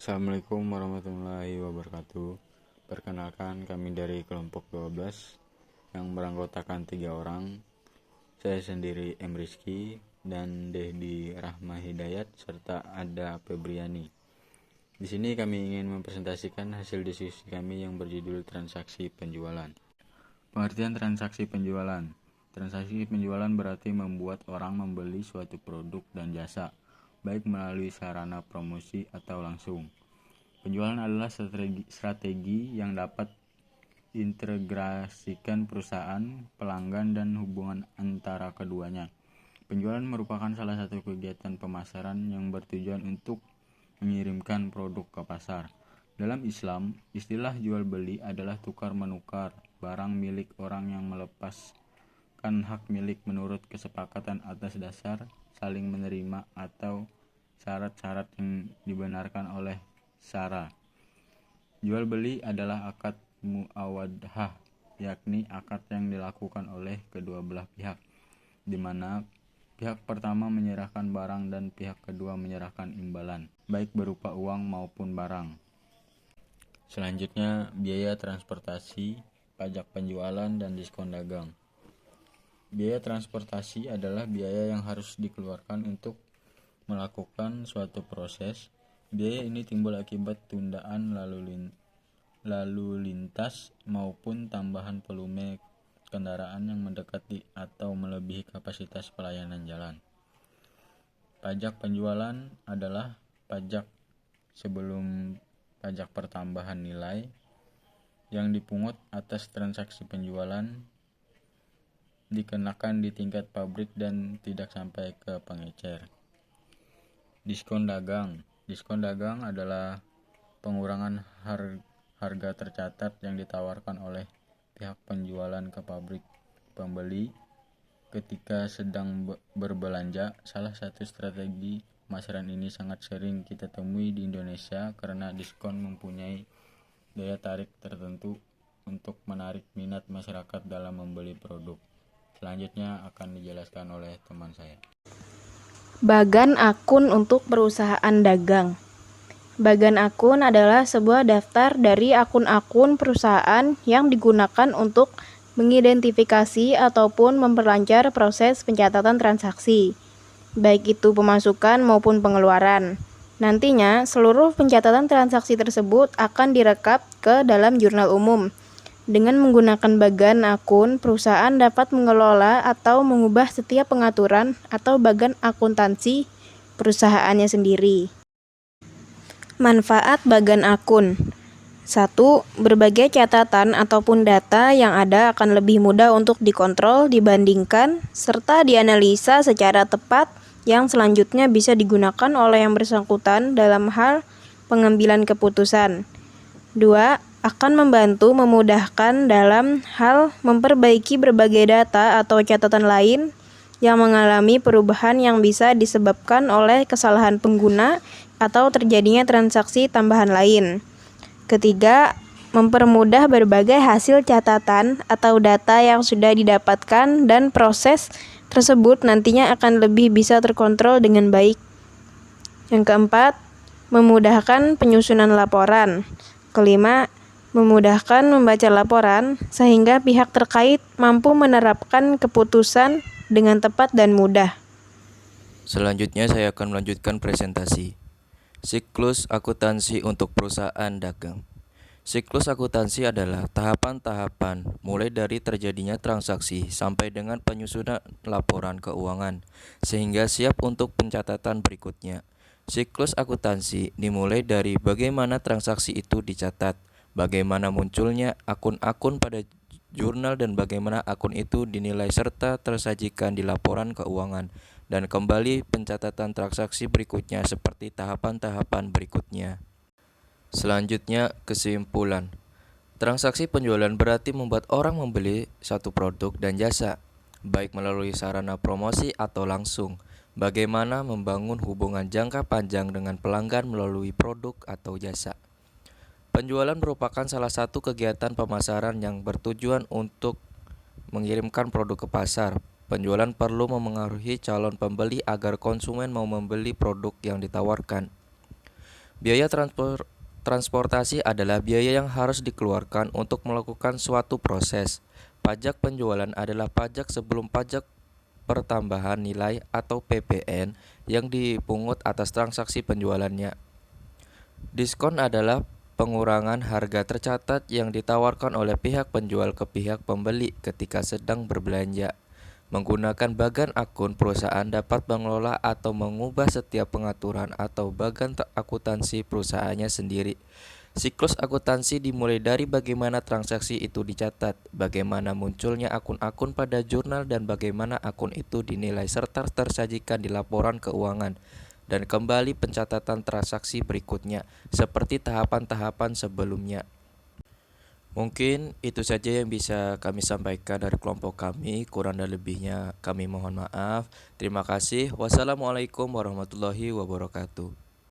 Assalamualaikum warahmatullahi wabarakatuh. Perkenalkan, kami dari kelompok 12 yang beranggotakan 3 orang. Saya sendiri M. Rizky dan Dehdi Rahma Hidayat serta Ada Febriani. Di sini kami ingin mempresentasikan hasil diskusi kami yang berjudul transaksi penjualan. Pengertian transaksi penjualan. Transaksi penjualan berarti membuat orang membeli suatu produk dan jasa, baik melalui sarana promosi atau langsung. Penjualan adalah strategi yang dapat integrasikan perusahaan, pelanggan, dan hubungan antara keduanya. Penjualan merupakan salah satu kegiatan pemasaran yang bertujuan untuk mengirimkan produk ke pasar. Dalam Islam, istilah jual beli adalah tukar-menukar barang milik orang yang melepaskan hak milik menurut kesepakatan atas dasar saling menerima atau syarat-syarat yang dibenarkan oleh syara. Jual beli adalah akad muawadhah, yakni akad yang dilakukan oleh kedua belah pihak, di mana pihak pertama menyerahkan barang dan pihak kedua menyerahkan imbalan, baik berupa uang maupun barang. Selanjutnya, biaya transportasi, pajak penjualan, dan diskon dagang. Biaya transportasi adalah biaya yang harus dikeluarkan untuk melakukan suatu proses. Biaya ini timbul akibat tundaan lalu lintas maupun tambahan volume kendaraan yang mendekati atau melebihi kapasitas pelayanan jalan. Pajak penjualan adalah pajak sebelum pajak pertambahan nilai yang dipungut atas transaksi penjualan, dikenakan di tingkat pabrik dan tidak sampai ke pengecer. Diskon dagang. Diskon dagang adalah pengurangan harga tercatat yang ditawarkan oleh pihak penjualan ke pabrik pembeli ketika sedang berbelanja. Salah satu strategi pemasaran ini sangat sering kita temui di Indonesia karena diskon mempunyai daya tarik tertentu untuk menarik minat masyarakat dalam membeli produk. Selanjutnya akan dijelaskan oleh teman saya. Bagan akun untuk perusahaan dagang. Bagan akun adalah sebuah daftar dari akun-akun perusahaan yang digunakan untuk mengidentifikasi ataupun memperlancar proses pencatatan transaksi, baik itu pemasukan maupun pengeluaran. Nantinya, seluruh pencatatan transaksi tersebut akan direkap ke dalam jurnal umum. Dengan menggunakan bagan akun, perusahaan dapat mengelola atau mengubah setiap pengaturan atau bagan akuntansi perusahaannya sendiri. Manfaat bagan akun. 1. Berbagai catatan ataupun data yang ada akan lebih mudah untuk dikontrol, dibandingkan, serta dianalisa secara tepat yang selanjutnya bisa digunakan oleh yang bersangkutan dalam hal pengambilan keputusan. 2. Akan membantu memudahkan dalam hal memperbaiki berbagai data atau catatan lain yang mengalami perubahan yang bisa disebabkan oleh kesalahan pengguna atau terjadinya transaksi tambahan lain. Ketiga, mempermudah berbagai hasil catatan atau data yang sudah didapatkan dan proses tersebut nantinya akan lebih bisa terkontrol dengan baik. Yang keempat, memudahkan penyusunan laporan. Kelima, memudahkan membaca laporan sehingga pihak terkait mampu menerapkan keputusan dengan tepat dan mudah. Selanjutnya saya akan melanjutkan presentasi. Siklus akuntansi untuk perusahaan dagang. Siklus akuntansi adalah tahapan-tahapan mulai dari terjadinya transaksi sampai dengan penyusunan laporan keuangan sehingga siap untuk pencatatan berikutnya. Siklus akuntansi dimulai dari bagaimana transaksi itu dicatat, bagaimana munculnya akun-akun pada jurnal dan bagaimana akun itu dinilai serta tersajikan di laporan keuangan, dan kembali pencatatan transaksi berikutnya seperti tahapan-tahapan berikutnya. Selanjutnya, kesimpulan. Transaksi penjualan berarti membuat orang membeli satu produk dan jasa, baik melalui sarana promosi atau langsung. Bagaimana membangun hubungan jangka panjang dengan pelanggan melalui produk atau jasa. Penjualan merupakan salah satu kegiatan pemasaran yang bertujuan untuk mengirimkan produk ke pasar. Penjualan perlu memengaruhi calon pembeli agar konsumen mau membeli produk yang ditawarkan. Biaya transportasi adalah biaya yang harus dikeluarkan untuk melakukan suatu proses. Pajak penjualan adalah pajak sebelum pajak pertambahan nilai atau PPN yang dipungut atas transaksi penjualannya. Diskon adalah pengurangan harga tercatat yang ditawarkan oleh pihak penjual ke pihak pembeli ketika sedang berbelanja. Menggunakan bagan akun, perusahaan dapat mengelola atau mengubah setiap pengaturan atau bagan akuntansi perusahaannya sendiri. Siklus akuntansi dimulai dari bagaimana transaksi itu dicatat, bagaimana munculnya akun-akun pada jurnal, dan bagaimana akun itu dinilai serta tersajikan di laporan keuangan, dan kembali pencatatan transaksi berikutnya, seperti tahapan-tahapan sebelumnya. Mungkin itu saja yang bisa kami sampaikan dari kelompok kami. Kurang dan lebihnya kami mohon maaf. Terima kasih. Wassalamualaikum warahmatullahi wabarakatuh.